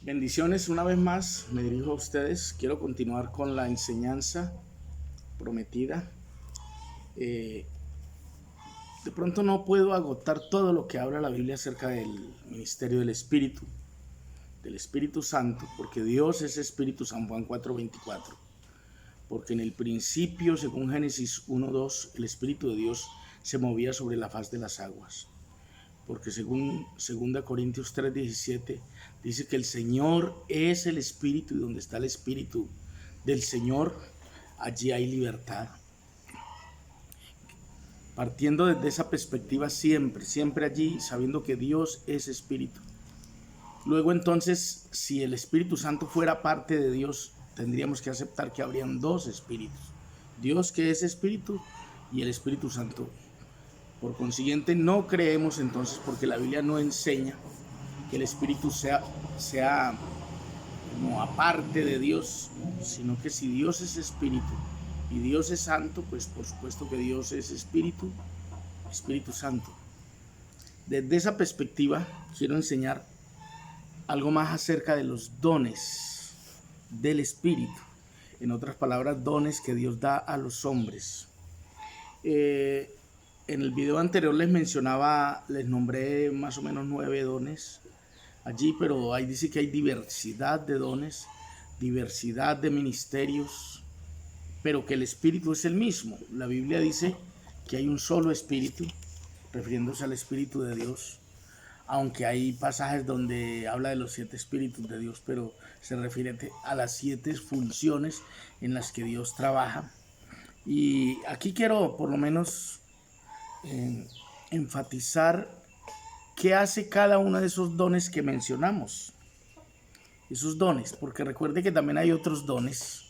Bendiciones una vez más, me dirijo a ustedes. Quiero continuar con la enseñanza prometida. De pronto no puedo agotar todo lo que habla la Biblia acerca del ministerio del Espíritu Santo, porque Dios es Espíritu, San Juan 4:24. Porque en el principio, según Génesis 1:2, el Espíritu de Dios se movía sobre la faz de las aguas. Porque según 2 Corintios 3:17 dice que el Señor es el Espíritu, y donde está el Espíritu del Señor, allí hay libertad. Partiendo desde esa perspectiva siempre allí, sabiendo que Dios es Espíritu. Luego entonces, si el Espíritu Santo fuera parte de Dios, tendríamos que aceptar que habrían dos espíritus. Dios, que es Espíritu, y el Espíritu Santo. Por consiguiente, no creemos entonces, porque la Biblia no enseña que el Espíritu sea como aparte de Dios, sino que si Dios es Espíritu y Dios es Santo, pues por supuesto que Dios es Espíritu Santo. Desde esa perspectiva quiero enseñar algo más acerca de los dones del Espíritu. En otras palabras, dones que Dios da a los hombres. En el video anterior les nombré más o menos 9 dones allí, pero ahí dice que hay diversidad de dones, diversidad de ministerios, pero que el Espíritu es el mismo. La Biblia dice que hay un solo Espíritu, refiriéndose al Espíritu de Dios, aunque hay pasajes donde habla de los 7 Espíritus de Dios, pero se refiere a las 7 funciones en las que Dios trabaja. Y aquí quiero por lo menos enfatizar qué hace cada uno de esos dones que mencionamos. Esos dones, porque recuerde que también hay otros dones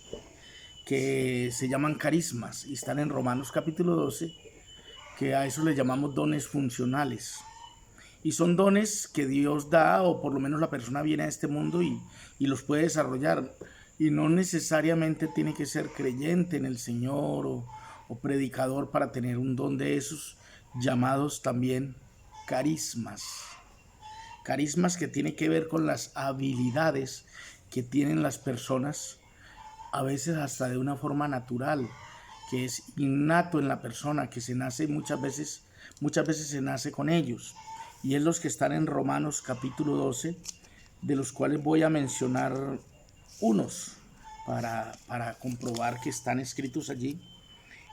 que se llaman carismas y están en Romanos capítulo 12, que a eso le llamamos dones funcionales. Y son dones que Dios da, o por lo menos la persona viene a este mundo y los puede desarrollar. Y no necesariamente tiene que ser creyente en el Señor o predicador para tener un don de esos, llamados también carismas. Carismas que tiene que ver con las habilidades que tienen las personas, a veces hasta de una forma natural, que es innato en la persona, que se nace muchas veces se nace con ellos. Y es los que están en Romanos capítulo 12, de los cuales voy a mencionar unos para comprobar que están escritos allí.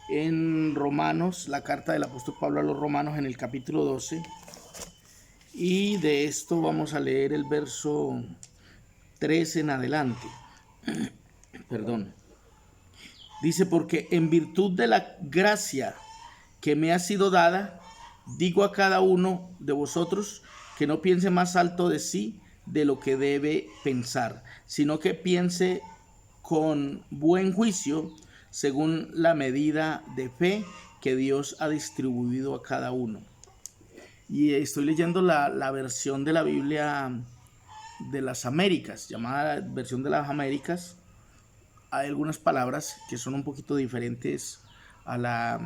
En Romanos, la carta del apóstol Pablo a los Romanos en el capítulo 12, y de esto vamos a leer el verso 13 en adelante. Perdón. Dice: porque en virtud de la gracia que me ha sido dada, digo a cada uno de vosotros que no piense más alto de sí de lo que debe pensar, sino que piense con buen juicio, según la medida de fe que Dios ha distribuido a cada uno. Y estoy leyendo la versión de la Biblia de las Américas, llamada versión de las Américas. Hay algunas palabras que son un poquito diferentes a la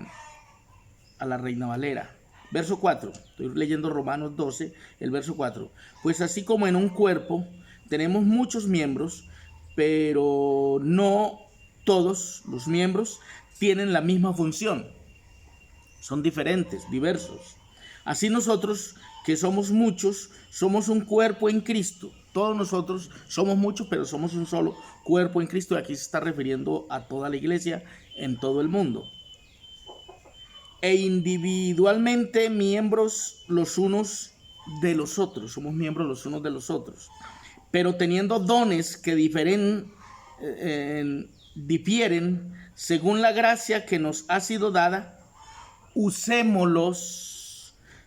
Reina Valera. Verso 4, estoy leyendo Romanos 12, el verso 4. Pues así como en un cuerpo tenemos muchos miembros, pero no todos los miembros tienen la misma función. Son diferentes, diversos. Así nosotros, que somos muchos, somos un cuerpo en Cristo. Todos nosotros somos muchos, pero somos un solo cuerpo en Cristo. Y aquí se está refiriendo a toda la iglesia en todo el mundo. E individualmente miembros los unos de los otros. Somos miembros los unos de los otros. Pero teniendo dones que difieren según la gracia que nos ha sido dada, usémoslos.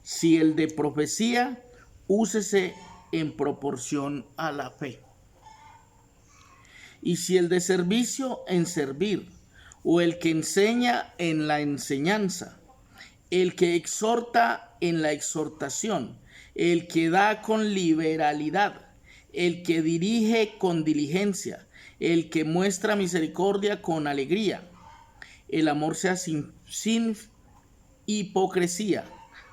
Si el de profecía, úsese en proporción a la fe. Y si el de servicio, en servir. O el que enseña, en la enseñanza. El que exhorta, en la exhortación. El que da con liberalidad. El que dirige con diligencia. El que muestra misericordia con alegría. El amor sea sin hipocresía.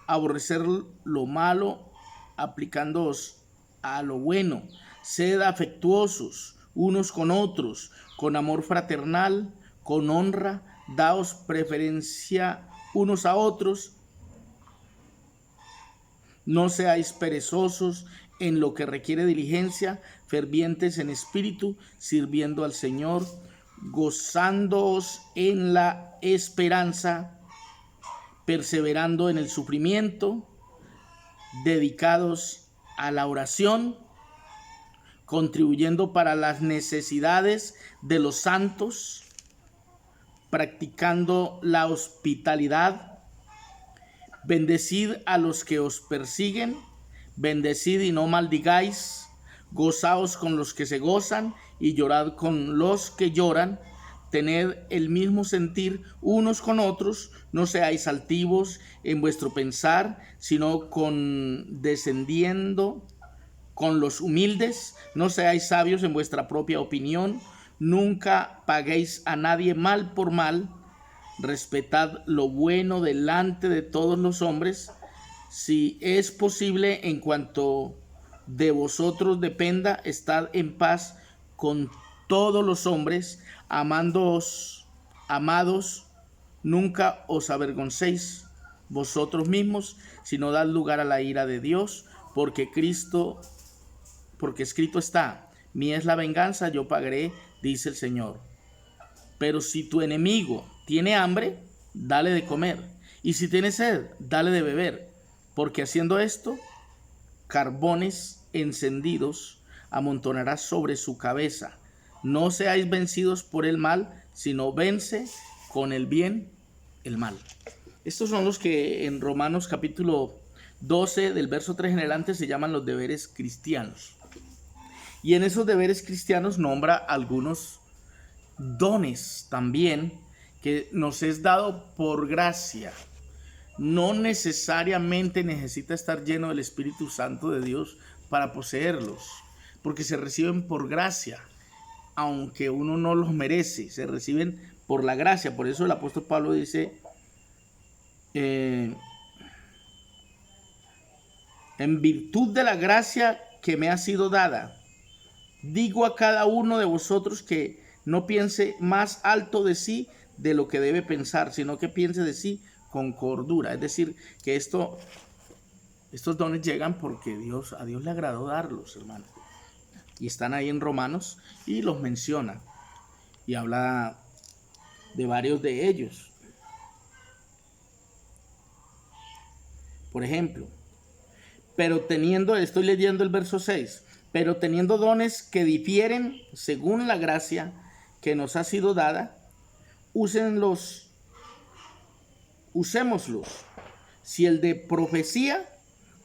Aborrecer lo malo, aplicándoos a lo bueno. Sed afectuosos unos con otros, con amor fraternal, con honra, daos preferencia unos a otros. No seáis perezosos en lo que requiere diligencia, fervientes en espíritu, sirviendo al Señor, gozándoos en la esperanza, perseverando en el sufrimiento, dedicados a la oración, contribuyendo para las necesidades de los santos, practicando la hospitalidad. Bendecid a los que os persiguen, bendecid y no maldigáis, gozaos con los que se gozan y llorad con los que lloran. Tened el mismo sentir unos con otros, no seáis altivos en vuestro pensar, sino condescendiendo con los humildes. No seáis sabios en vuestra propia opinión, nunca paguéis a nadie mal por mal. Respetad lo bueno delante de todos los hombres, si es posible, en cuanto de vosotros dependa, estad en paz con todos los hombres, amados, nunca os avergoncéis vosotros mismos, sino dad lugar a la ira de Dios, porque escrito está: mía es la venganza, yo pagaré, dice el Señor. Pero si tu enemigo tiene hambre, dale de comer, y si tiene sed, dale de beber, porque haciendo esto, carbones encendidos amontonarás sobre su cabeza. No seáis vencidos por el mal, sino vence con el bien el mal. Estos son los que en Romanos capítulo 12, del verso 3 en adelante, se llaman los deberes cristianos. Y en esos deberes cristianos nombra algunos dones también que nos es dado por gracia. No necesariamente necesita estar lleno del Espíritu Santo de Dios para poseerlos, porque se reciben por gracia, aunque uno no los merece, se reciben por la gracia. Por eso el apóstol Pablo dice, en virtud de la gracia que me ha sido dada, digo a cada uno de vosotros que no piense más alto de sí de lo que debe pensar, sino que piense de sí con cordura. Es decir, que estos dones llegan porque a Dios le agradó darlos, hermano. Y están ahí en Romanos y los menciona. Y habla de varios de ellos. Por ejemplo, estoy leyendo el verso 6, pero teniendo dones que difieren según la gracia que nos ha sido dada, usémoslos. Si el de profecía,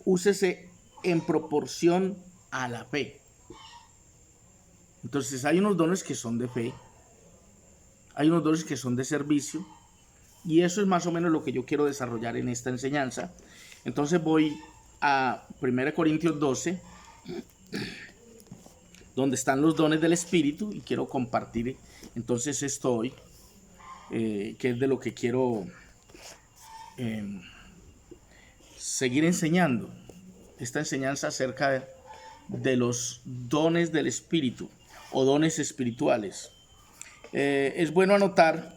úsese en proporción a la fe. Entonces hay unos dones que son de fe, hay unos dones que son de servicio, y eso es más o menos lo que yo quiero desarrollar en esta enseñanza. Entonces voy a 1 Corintios 12, donde están los dones del Espíritu, y quiero compartir entonces esto hoy, que es de lo que quiero seguir enseñando, esta enseñanza acerca de los dones del Espíritu o dones espirituales. Es bueno anotar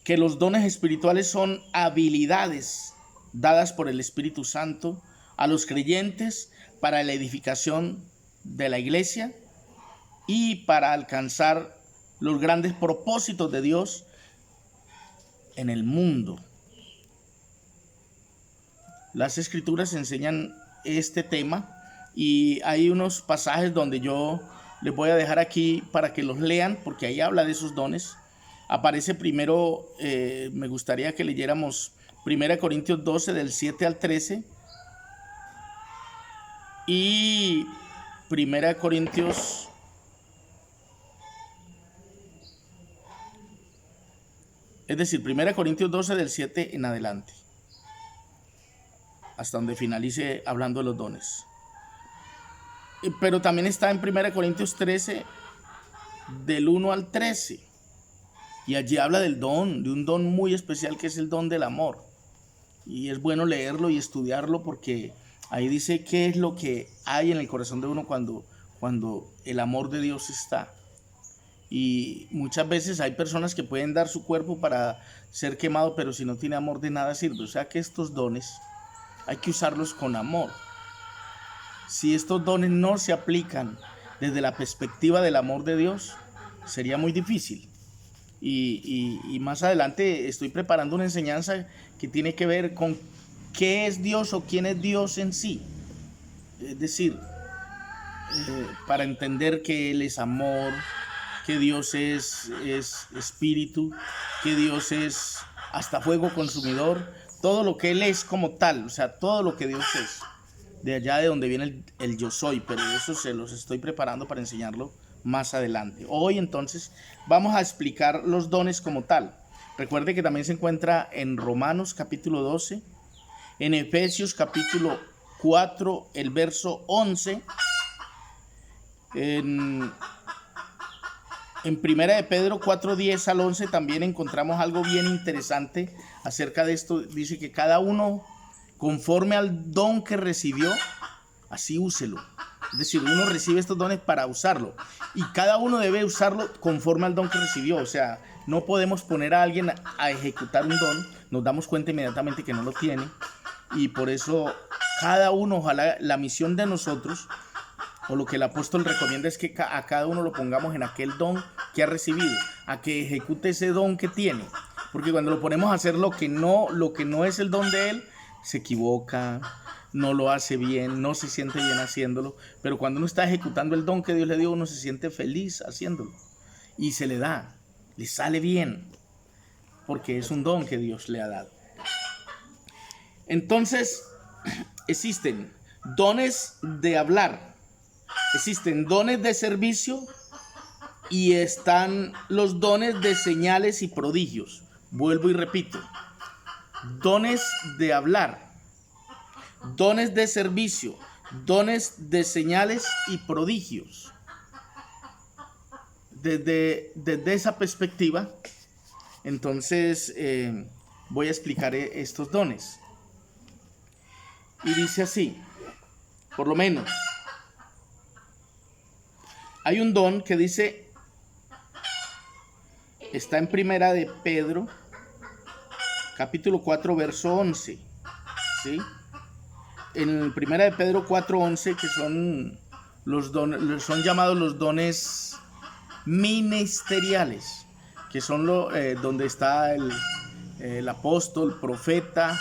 que los dones espirituales son habilidades dadas por el Espíritu Santo a los creyentes para la edificación de la iglesia y para alcanzar los grandes propósitos de Dios en el mundo. Las Escrituras enseñan este tema y hay unos pasajes donde yo les voy a dejar aquí para que los lean, porque ahí habla de esos dones. Aparece primero, me gustaría que leyéramos 1 Corintios 12 del 7 al 13 y 1 Corintios es decir, 1 Corintios 12 del 7 en adelante, hasta donde finalice hablando de los dones. Pero también está en 1 Corintios 13 del 1 al 13. Y allí habla de un don muy especial, que es el don del amor. Y es bueno leerlo y estudiarlo, porque ahí dice qué es lo que hay en el corazón de uno cuando el amor de Dios está. Y muchas veces hay personas que pueden dar su cuerpo para ser quemado, pero si no tiene amor de nada sirve. O sea que estos dones hay que usarlos con amor. Si estos dones no se aplican desde la perspectiva del amor de Dios, sería muy difícil. Y más adelante estoy preparando una enseñanza que tiene que ver con qué es Dios o quién es Dios en sí. Es decir, para entender que Él es amor, que Dios es espíritu, que Dios es hasta fuego consumidor, todo lo que Él es como tal, o sea, todo lo que Dios es, de allá de donde viene el yo soy, pero eso se los estoy preparando para enseñarlo más adelante. Hoy entonces vamos a explicar los dones como tal. Recuerde que también se encuentra en Romanos capítulo 12, en Efesios capítulo 4, el verso 11, en Primera de Pedro 4, 10 al 11 también encontramos algo bien interesante acerca de esto. Dice que cada uno, conforme al don que recibió, así úselo. Es decir, uno recibe estos dones para usarlo y cada uno debe usarlo conforme al don que recibió. O sea, no podemos poner a alguien a ejecutar un don, nos damos cuenta inmediatamente que no lo tiene, y por eso cada uno, ojalá la misión de nosotros, o lo que el apóstol recomienda, es que a cada uno lo pongamos en aquel don que ha recibido, a que ejecute ese don que tiene, porque cuando lo ponemos a hacer lo que no es el don de él, se equivoca, no lo hace bien, no se siente bien haciéndolo. Pero cuando uno está ejecutando el don que Dios le dio, uno se siente feliz haciéndolo y se le da, le sale bien, porque es un don que Dios le ha dado. Entonces, existen dones de hablar, existen dones de servicio y están los dones de señales y prodigios. Vuelvo y repito: dones de hablar, dones de servicio, dones de señales y prodigios. Desde esa perspectiva, entonces voy a explicar estos dones. Y dice así, por lo menos, hay un don que dice, está en Primera de Pedro, capítulo 4, verso 11, ¿sí? En Primera de Pedro 4, 11, que son los dones, son llamados los dones ministeriales, que son donde está el apóstol, profeta,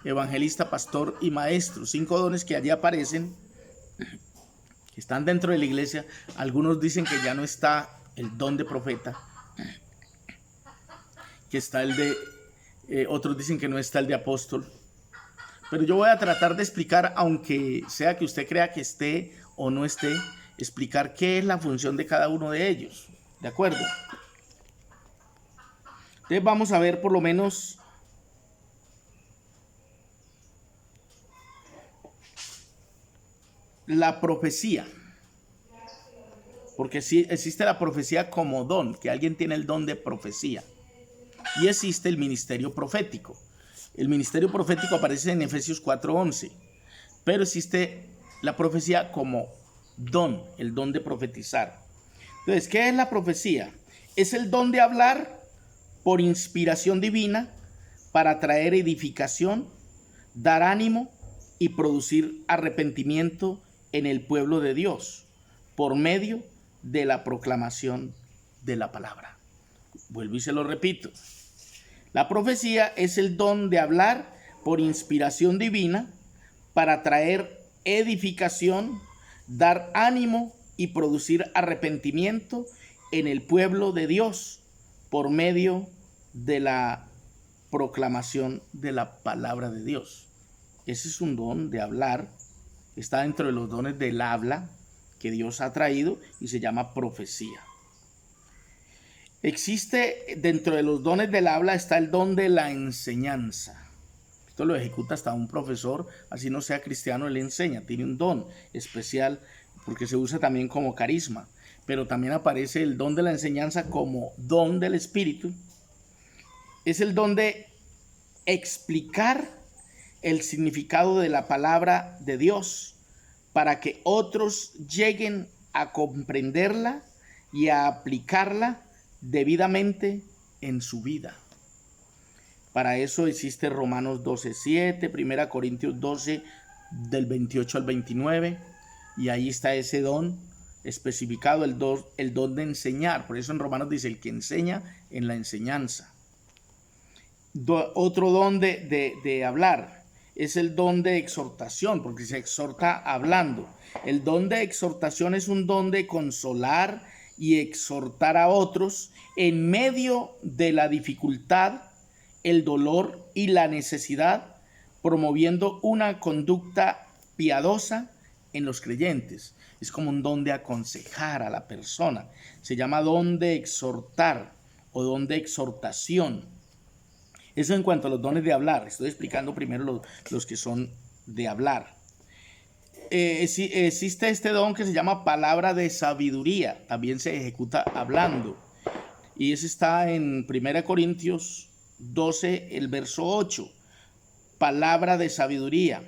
evangelista, pastor y maestro. 5 dones que allí aparecen, que están dentro de la iglesia. Algunos dicen que ya no está el don de profeta, que está el de, otros dicen que no está el de apóstol. Pero yo voy a tratar de explicar, aunque sea que usted crea que esté o no esté, explicar qué es la función de cada uno de ellos. ¿De acuerdo? Entonces vamos a ver por lo menos la profecía. Porque sí existe la profecía como don, que alguien tiene el don de profecía. Y existe el ministerio profético. El ministerio profético aparece en Efesios 4:11, pero existe la profecía como don, el don de profetizar. Entonces, ¿qué es la profecía? Es el don de hablar por inspiración divina para traer edificación, dar ánimo y producir arrepentimiento en el pueblo de Dios por medio de la proclamación de la palabra. Vuelvo y se lo repito. La profecía es el don de hablar por inspiración divina para traer edificación, dar ánimo y producir arrepentimiento en el pueblo de Dios por medio de la proclamación de la palabra de Dios. Ese es un don de hablar, está dentro de los dones del habla que Dios ha traído y se llama profecía. Existe dentro de los dones del habla, está el don de la enseñanza. Esto lo ejecuta hasta un profesor, así no sea cristiano, él enseña, tiene un don especial porque se usa también como carisma. Pero también aparece el don de la enseñanza como don del Espíritu. Es el don de explicar el significado de la palabra de Dios para que otros lleguen a comprenderla y a aplicarla debidamente en su vida. Para eso existe Romanos 12:7, 1 Corintios 12, del 28 al 29, y ahí está ese don especificado, el don de enseñar. Por eso en Romanos dice, el que enseña en la enseñanza. Otro don de hablar es el don de exhortación, porque se exhorta hablando. El don de exhortación es un don de consolar y exhortar a otros en medio de la dificultad, el dolor y la necesidad, promoviendo una conducta piadosa en los creyentes. Es como un don de aconsejar a la persona. Se llama don de exhortar o don de exhortación. Eso en cuanto a los dones de hablar. Estoy explicando primero los que son de hablar. Existe este don que se llama palabra de sabiduría. También se ejecuta hablando. Y ese está en 1 Corintios 12, el verso 8. Palabra de sabiduría.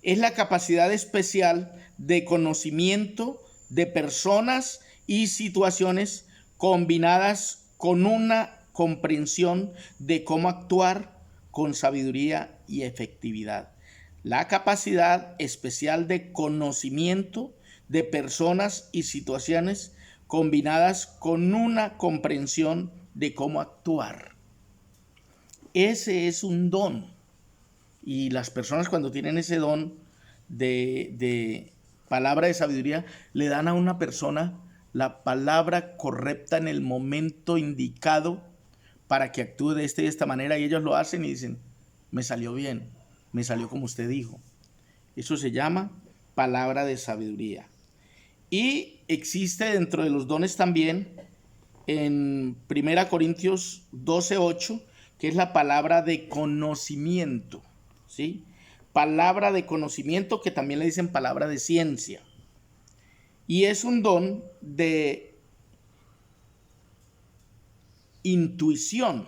Es la capacidad especial de conocimiento de personas y situaciones combinadas con una comprensión de cómo actuar con sabiduría y efectividad. La capacidad especial de conocimiento de personas y situaciones combinadas con una comprensión de cómo actuar. Ese es un don. Y las personas, cuando tienen ese don de palabra de sabiduría, le dan a una persona la palabra correcta en el momento indicado para que actúe de esta manera, y ellos lo hacen y dicen, me salió bien, me salió como usted dijo. Eso se llama palabra de sabiduría. Y existe dentro de los dones también en 1 Corintios 12:8, que es la palabra de conocimiento, ¿sí? Palabra de conocimiento, que también le dicen palabra de ciencia. Y es un don de intuición.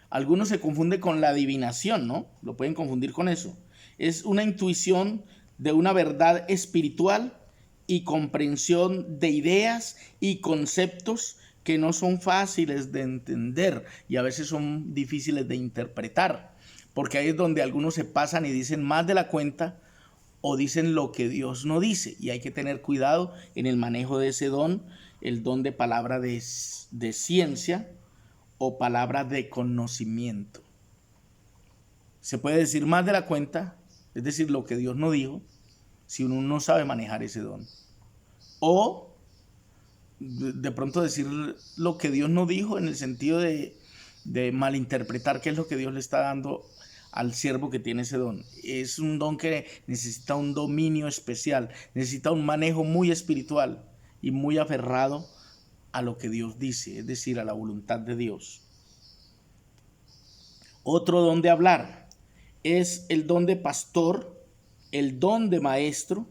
Algunos se confunden con la adivinación, ¿no? Lo pueden confundir con eso. Es una intuición de una verdad espiritual y comprensión de ideas y conceptos que no son fáciles de entender y a veces son difíciles de interpretar, porque ahí es donde algunos se pasan y dicen más de la cuenta o dicen lo que Dios no dice, y hay que tener cuidado en el manejo de ese don, el don de palabra de ciencia o palabra de conocimiento. Se puede decir más de la cuenta, es decir, lo que Dios no dijo, si uno no sabe manejar ese don. O de pronto decir lo que Dios no dijo en el sentido de malinterpretar qué es lo que Dios le está dando al siervo que tiene ese don. Es un don que necesita un dominio especial, necesita un manejo muy espiritual y muy aferrado a lo que Dios dice, es decir, a la voluntad de Dios. Otro don de hablar es el don de pastor, el don de maestro,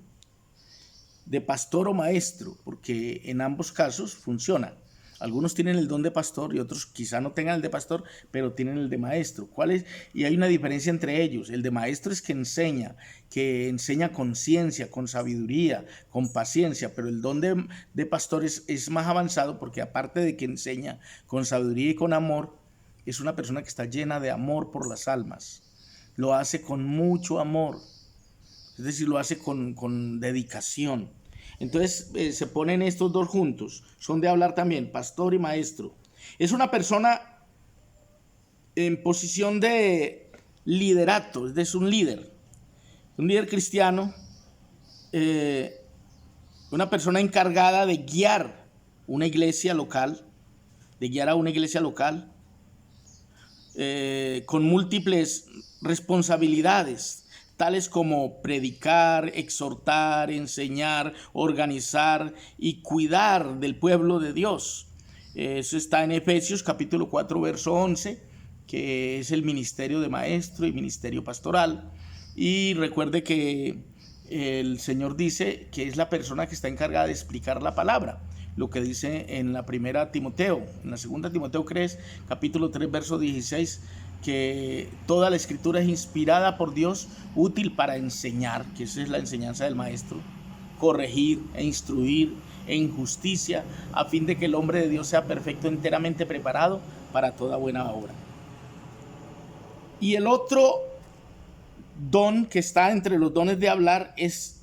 de pastor o maestro, porque en ambos casos funciona. Algunos tienen el don de pastor y otros quizá no tengan el de pastor, pero tienen el de maestro. ¿Cuál es? Y hay una diferencia entre ellos. El de maestro es que enseña con ciencia, con sabiduría, con paciencia, pero el don de pastor es más avanzado, porque aparte de que enseña con sabiduría y con amor, es una persona que está llena de amor por las almas. Lo hace con mucho amor, es decir, lo hace con dedicación. Entonces se ponen estos dos juntos, son de hablar también, pastor y maestro. Es una persona en posición de liderato, es un líder cristiano, una persona encargada de guiar una iglesia local, con múltiples responsabilidades, tales como predicar, exhortar, enseñar, organizar y cuidar del pueblo de Dios. Eso está en Efesios capítulo 4, verso 11, que es el ministerio de maestro y ministerio pastoral. Y recuerde que el Señor dice que es la persona que está encargada de explicar la palabra, lo que dice en la primera Timoteo, en la segunda Timoteo capítulo 3, verso 16, que toda la escritura es inspirada por Dios, útil para enseñar, que esa es la enseñanza del maestro, corregir e instruir en justicia, a fin de que el hombre de Dios sea perfecto, enteramente preparado para toda buena obra. Y el otro don que está entre los dones de hablar es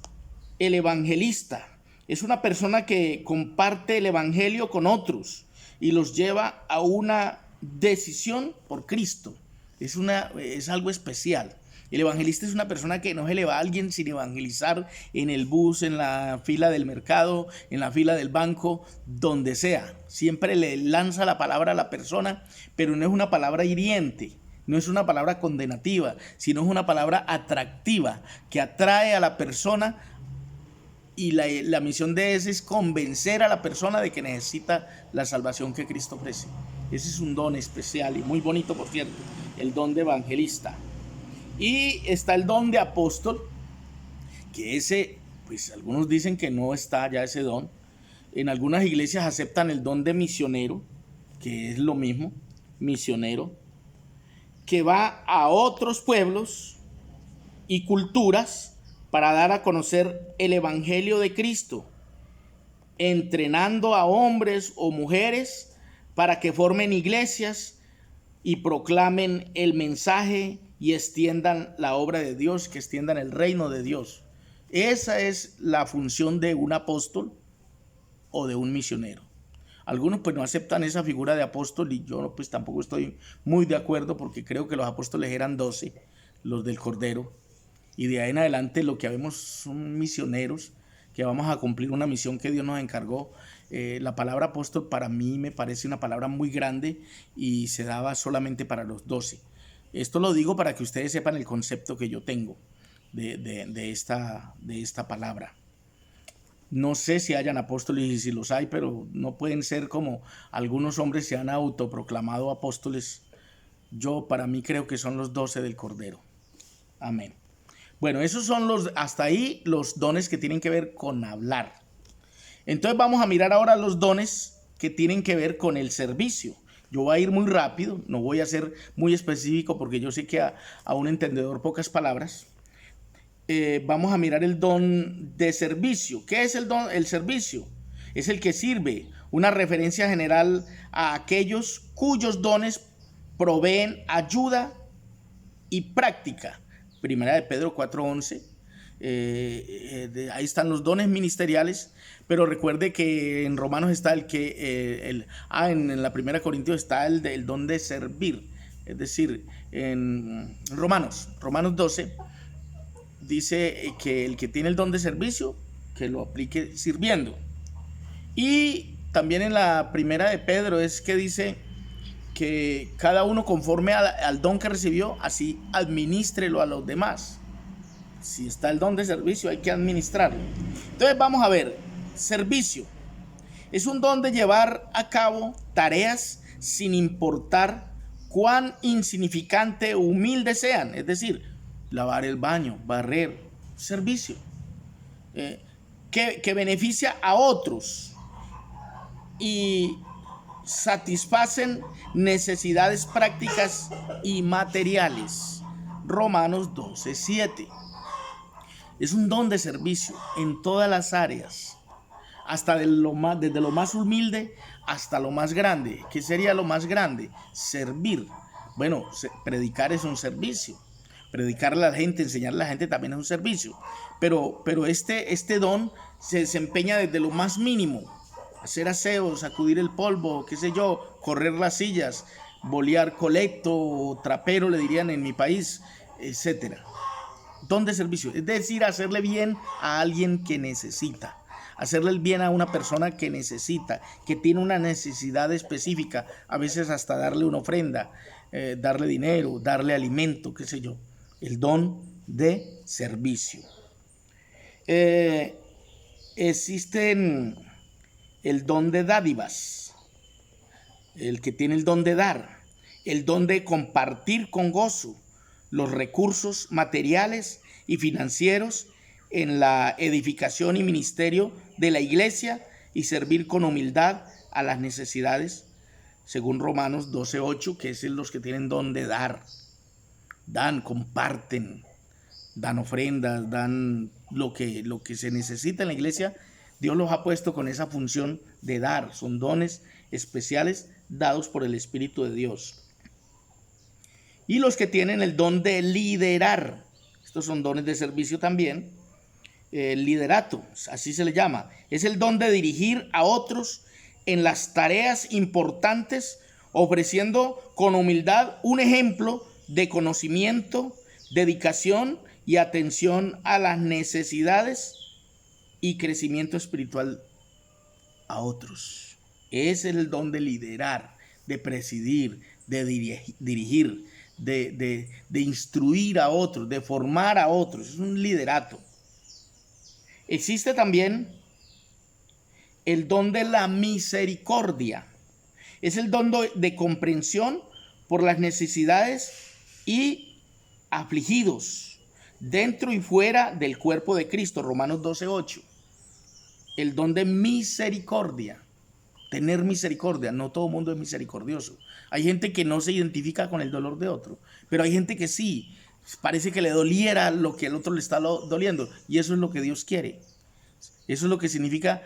el evangelista. Es una persona que comparte el evangelio con otros y los lleva a una decisión por Cristo. Es algo especial. El evangelista es una persona que no se le va a alguien sin evangelizar en el bus, en la fila del mercado, en la fila del banco, donde sea. Siempre le lanza la palabra a la persona, pero no es una palabra hiriente, no es una palabra condenativa, sino es una palabra atractiva que atrae a la persona. Y la misión de ese es convencer a la persona de que necesita la salvación que Cristo ofrece. Ese es un don especial y muy bonito, por cierto, el don de evangelista. Y está el don de apóstol, que ese, pues algunos dicen que no está ya ese don. En algunas iglesias aceptan el don de misionero, que es lo mismo, misionero, que va a otros pueblos y culturas para dar a conocer el evangelio de Cristo, entrenando a hombres o mujeres para que formen iglesias y proclamen el mensaje y extiendan la obra de Dios, que extiendan el reino de Dios. Esa es la función de un apóstol o de un misionero. Algunos pues no aceptan esa figura de apóstol y yo pues tampoco estoy muy de acuerdo, porque creo que los apóstoles eran 12, los del Cordero, y de ahí en adelante lo que habemos son misioneros que vamos a cumplir una misión que Dios nos encargó. La palabra apóstol para mí me parece una palabra muy grande y se daba solamente para los 12. Esto lo digo para que ustedes sepan el concepto que yo tengo de esta palabra. No sé si hayan apóstoles y si los hay, pero no pueden ser como algunos hombres se han autoproclamado apóstoles. Yo para mí creo que son los 12 del Cordero. Amén. Bueno, esos son hasta ahí los dones que tienen que ver con hablar. Entonces vamos a mirar ahora los dones que tienen que ver con el servicio. Yo voy a ir muy rápido, no voy a ser muy específico porque yo sé que a un entendedor pocas palabras. Vamos a mirar el don de servicio. ¿Qué es el servicio? Es el que sirve, una referencia general a aquellos cuyos dones proveen ayuda y práctica. Primera de Pedro 4:11. Ahí están los dones ministeriales, pero recuerde que en Romanos está en la primera Corintios está el don de servir. Es decir, en Romanos 12 dice que el que tiene el don de servicio, que lo aplique sirviendo. Y también en la primera de Pedro es que dice que cada uno conforme al don que recibió, así administrelo a los demás. Si está el don de servicio, hay que administrarlo. Entonces vamos a ver, servicio es un don de llevar a cabo tareas sin importar cuán insignificante o humilde sean. Es decir, lavar el baño, barrer, servicio, que beneficia a otros y satisfacen necesidades prácticas y materiales. Romanos 12:7. Es un don de servicio en todas las áreas, hasta desde lo más humilde hasta lo más grande. ¿Qué sería lo más grande? Servir. Bueno, predicar es un servicio. Predicarle a la gente, enseñarle a la gente también es un servicio. Pero este don se desempeña desde lo más mínimo. Hacer aseo, sacudir el polvo, qué sé yo, correr las sillas, bolear colecto, trapero le dirían en mi país, etcétera. Don de servicio, es decir, hacerle bien a alguien que necesita, hacerle el bien a una persona que necesita, que tiene una necesidad específica, a veces hasta darle una ofrenda, darle dinero, darle alimento, qué sé yo. El don de servicio. Existen el don de dádivas, el que tiene el don de dar, el don de compartir con gozo los recursos materiales y financieros en la edificación y ministerio de la iglesia y servir con humildad a las necesidades, según Romanos 12:8, que es los que tienen don de dar. Dan, comparten, dan ofrendas, dan lo que se necesita en la iglesia, Dios los ha puesto con esa función de dar. Son dones especiales dados por el Espíritu de Dios. Y los que tienen el don de liderar, estos son dones de servicio también, el liderato, así se le llama, es el don de dirigir a otros en las tareas importantes, ofreciendo con humildad un ejemplo de conocimiento, dedicación y atención a las necesidades y crecimiento espiritual a otros. Es el don de liderar, de presidir, de dirigir, de instruir a otros, de formar a otros. Es un liderato. Existe también el don de la misericordia. Es el don de comprensión por las necesidades y afligidos dentro y fuera del cuerpo de Cristo. Romanos 12:8. El don de misericordia. Tener misericordia. No todo el mundo es misericordioso. Hay gente que no se identifica con el dolor de otro, pero hay gente que sí. Parece que le doliera lo que el otro le está doliendo, y eso es lo que Dios quiere. Eso es lo que significa: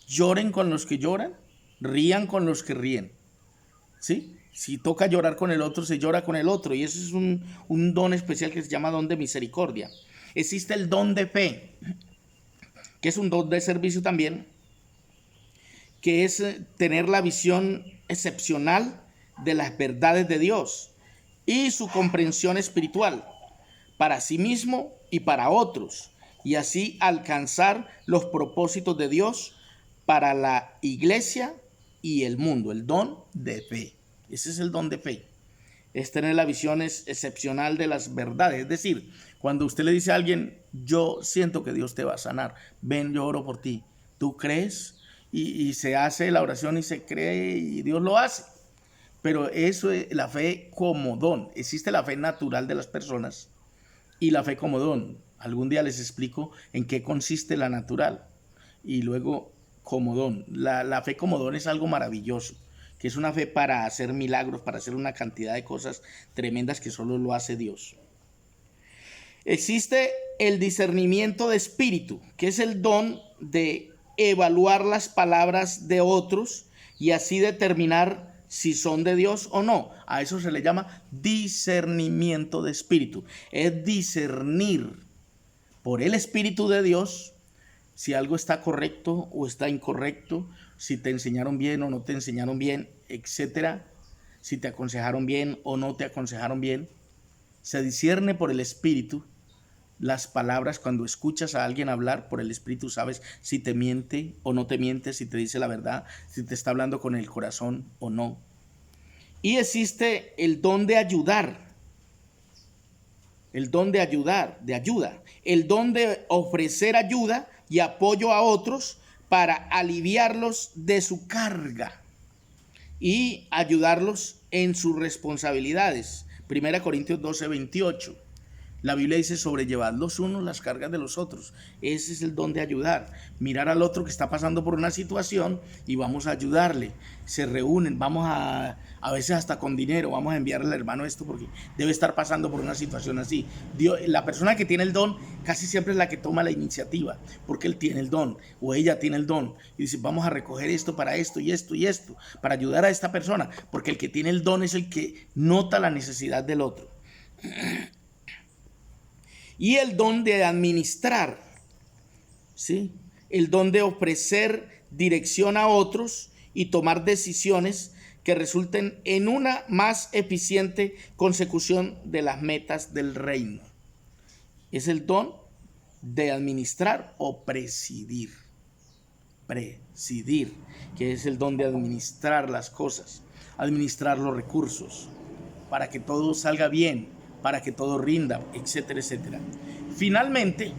lloren con los que lloran, rían con los que ríen. ¿Sí? Si toca llorar con el otro, se llora con el otro, y eso es un don especial que se llama don de misericordia. Existe el don de fe, que es un don de servicio también, que es tener la visión excepcional de las verdades de Dios y su comprensión espiritual para sí mismo y para otros, y así alcanzar los propósitos de Dios para la iglesia y el mundo. El don de fe. Ese es el don de fe. Es tener la visión excepcional de las verdades. Es decir, cuando usted le dice a alguien: yo siento que Dios te va a sanar, ven, yo oro por ti, ¿tú crees? Y se hace la oración y se cree y Dios lo hace. Pero eso es la fe como don. Existe la fe natural de las personas y la fe como don. Algún día les explico en qué consiste la natural y luego como don. La fe como don es algo maravilloso, que es una fe para hacer milagros, para hacer una cantidad de cosas tremendas que solo lo hace Dios. Existe el discernimiento de espíritu, que es el don de evaluar las palabras de otros y así determinar si son de Dios o no. A eso se le llama discernimiento de espíritu. Es discernir por el Espíritu de Dios si algo está correcto o está incorrecto, si te enseñaron bien o no te enseñaron bien, etcétera, si te aconsejaron bien o no te aconsejaron bien. Se discierne por el Espíritu las palabras. Cuando escuchas a alguien hablar por el Espíritu, sabes si te miente o no te miente, si te dice la verdad, si te está hablando con el corazón o no. Y existe el don de ayudar, el don de ayudar, de ayuda, el don de ofrecer ayuda y apoyo a otros para aliviarlos de su carga y ayudarlos en sus responsabilidades. 1 Corintios 12:28. La Biblia dice: sobrellevad los unos las cargas de los otros. Ese es el don de ayudar. Mirar al otro que está pasando por una situación y vamos a ayudarle. Se reúnen, vamos a veces hasta con dinero, vamos a enviarle al hermano esto porque debe estar pasando por una situación así. Dios, la persona que tiene el don casi siempre es la que toma la iniciativa, porque él tiene el don o ella tiene el don. Y dice: vamos a recoger esto para esto y esto y esto, para ayudar a esta persona, porque el que tiene el don es el que nota la necesidad del otro. Y el don de administrar, ¿sí? El don de ofrecer dirección a otros y tomar decisiones que resulten en una más eficiente consecución de las metas del reino. Es el don de administrar o presidir. Presidir, que es el don de administrar las cosas, administrar los recursos, para que todo salga bien, para que todo rinda, etcétera, etcétera. Finalmente,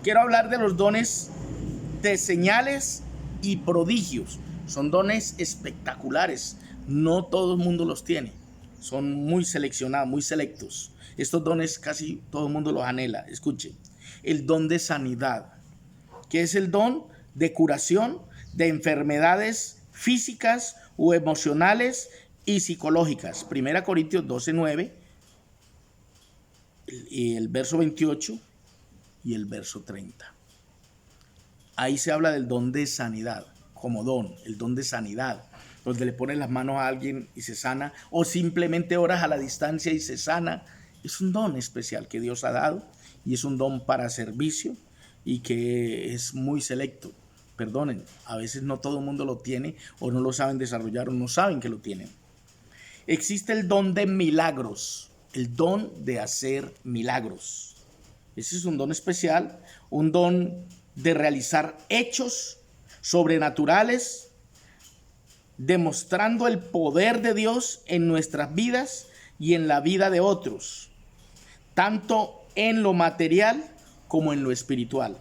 quiero hablar de los dones de señales y prodigios. Son dones espectaculares. No todo el mundo los tiene. Son muy seleccionados, muy selectos. Estos dones casi todo el mundo los anhela. Escuchen. El don de sanidad, que es el don de curación de enfermedades físicas o emocionales y psicológicas. 1 Corintios 12:9. Y el verso 28 y el verso 30. Ahí se habla del don de sanidad, como don, el don de sanidad, donde le pones las manos a alguien y se sana, o simplemente oras a la distancia y se sana. Es un don especial que Dios ha dado y es un don para servicio y que es muy selecto. Perdonen, a veces no todo el mundo lo tiene o no lo saben desarrollar o no saben que lo tienen. Existe el don de milagros, el don de hacer milagros. Ese es un don especial, un don de realizar hechos sobrenaturales, demostrando el poder de Dios en nuestras vidas y en la vida de otros, tanto en lo material como en lo espiritual.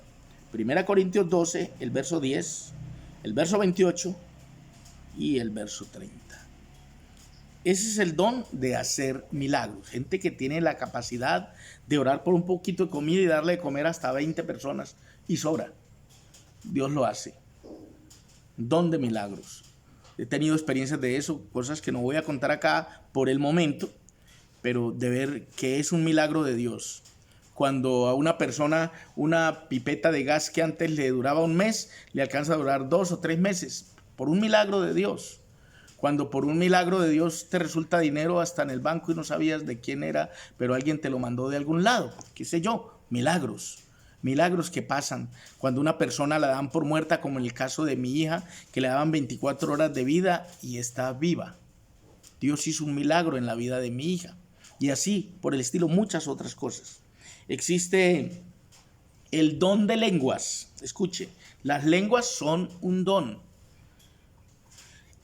1 Corintios 12, el verso 10, el verso 28 y el verso 30. Ese es el don de hacer milagros. Gente que tiene la capacidad de orar por un poquito de comida y darle de comer hasta 20 personas y sobra. Dios lo hace. Don de milagros. He tenido experiencias de eso, cosas que no voy a contar acá por el momento, pero de ver que es un milagro de Dios. Cuando a una persona una pipeta de gas que antes le duraba un mes, le alcanza a durar 2 o 3 meses, por un milagro de Dios. Cuando por un milagro de Dios te resulta dinero hasta en el banco y no sabías de quién era, pero alguien te lo mandó de algún lado, qué sé yo, milagros. Milagros que pasan cuando una persona la dan por muerta, como en el caso de mi hija, que le daban 24 horas de vida y está viva. Dios hizo un milagro en la vida de mi hija. Y así, por el estilo, muchas otras cosas. Existe el don de lenguas. Escuche, las lenguas son un don.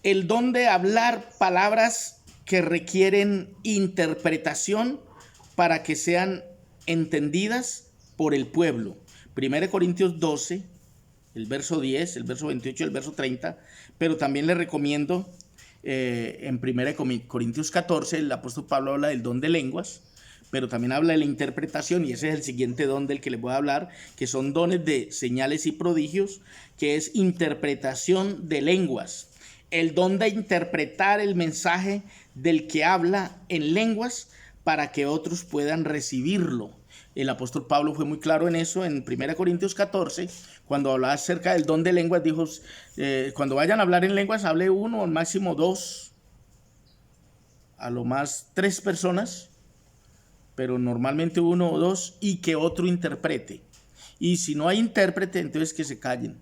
El don de hablar palabras que requieren interpretación para que sean entendidas por el pueblo. 1 Corintios 12, el verso 10, el verso 28, el verso 30, pero también le recomiendo en 1 Corintios 14, el apóstol Pablo habla del don de lenguas, pero también habla de la interpretación, y ese es el siguiente don del que les voy a hablar, que son dones de señales y prodigios, que es interpretación de lenguas. El don de interpretar el mensaje del que habla en lenguas para que otros puedan recibirlo. El apóstol Pablo fue muy claro en eso en 1 Corintios 14, cuando hablaba acerca del don de lenguas, dijo, cuando vayan a hablar en lenguas, hable 1 o al máximo 2, a lo más 3 personas, pero normalmente 1 o 2, y que otro interprete. Y si no hay intérprete, entonces que se callen.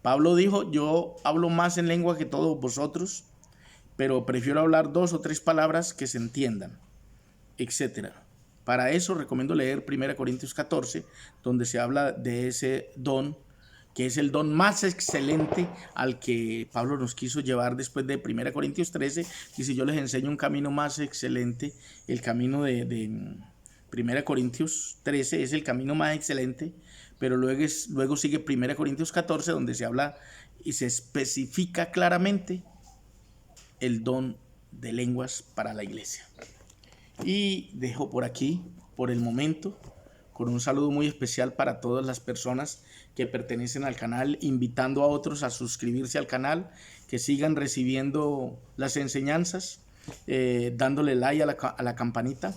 Pablo dijo, yo hablo más en lengua que todos vosotros, pero prefiero hablar 2 o 3 palabras que se entiendan, etc. Para eso recomiendo leer 1 Corintios 14, donde se habla de ese don, que es el don más excelente al que Pablo nos quiso llevar después de 1 Corintios 13. Dice, yo les enseño un camino más excelente. El camino de 1 Corintios 13 es el camino más excelente, pero luego sigue 1 Corintios 14, donde se habla y se especifica claramente el don de lenguas para la iglesia. Y dejo por aquí, por el momento, con un saludo muy especial para todas las personas que pertenecen al canal, invitando a otros a suscribirse al canal, que sigan recibiendo las enseñanzas, dándole like a la campanita.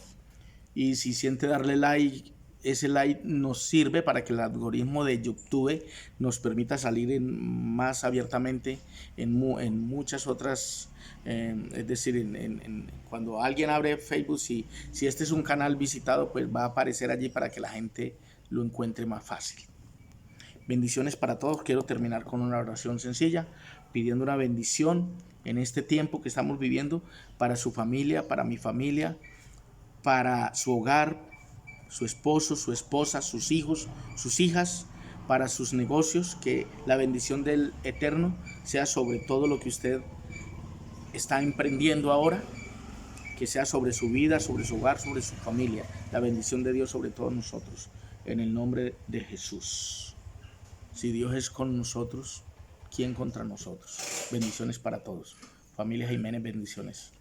Y si siente darle like, ese like nos sirve para que el algoritmo de YouTube nos permita salir más abiertamente en muchas otras, es decir, cuando alguien abre Facebook, si este es un canal visitado, pues va a aparecer allí para que la gente lo encuentre más fácil. Bendiciones para todos. Quiero terminar con una oración sencilla, pidiendo una bendición en este tiempo que estamos viviendo para su familia, para mi familia, para su hogar, su esposo, su esposa, sus hijos, sus hijas, para sus negocios, que la bendición del Eterno sea sobre todo lo que usted está emprendiendo ahora, que sea sobre su vida, sobre su hogar, sobre su familia, la bendición de Dios sobre todos nosotros, en el nombre de Jesús. Si Dios es con nosotros, ¿quién contra nosotros? Bendiciones para todos. Familia Jiménez, bendiciones.